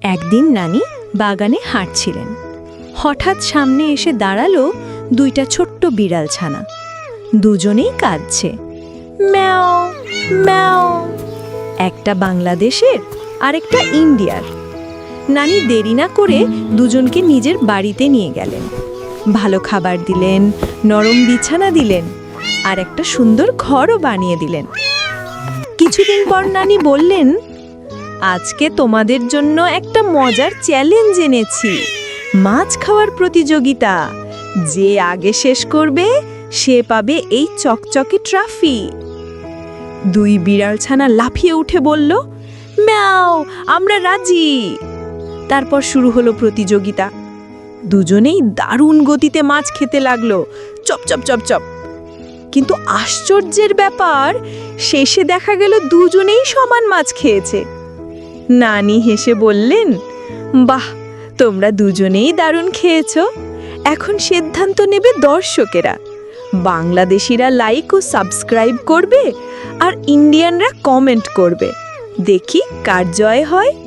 একদিন নানি বাগানে হাঁটছিলেন। হঠাৎ সামনে এসে দাঁড়ালো দুইটা ছোট্ট বিড়াল ছানা। দুজনেই কাঁদছে, ম্যাও ম্যাও। একটা বাংলাদেশের আর একটা ইন্ডিয়ার। নানি দেরি না করে দুজনকে নিজের বাড়িতে নিয়ে গেলেন। ভালো খাবার দিলেন, নরম বিছানা দিলেন, আর একটা সুন্দর ঘরও বানিয়ে দিলেন। কিছুদিন পর নানি বললেন, আজকে তোমাদের জন্য একটা মজার চ্যালেঞ্জ এনেছি, মাছ খাওয়ার প্রতিযোগিতা। যে আগে শেষ করবে সে পাবে এই চকচকে ট্রফি। দুই বিড়াল ছানা লাফিয়ে উঠে বলল, ম্যাও, আমরা রাজি। তারপর শুরু হলো প্রতিযোগিতা। দুজনেই দারুণ গতিতে মাছ খেতে লাগলো, চপ চপ চপ চপ। কিন্তু আশ্চর্যের ব্যাপার, শেষে দেখা গেল দুজনেই সমান মাছ খেয়েছে। নানি হেসে বললেন, বাহ, তোমরা দুজনেই দারুণ খেয়েছো। এখন সিদ্ধান্ত নেবে দর্শকেরা। বাংলাদেশিরা লাইক ও সাবস্ক্রাইব করবে, আর ইন্ডিয়ানরা কমেন্ট করবে। দেখি কার জয় হয়।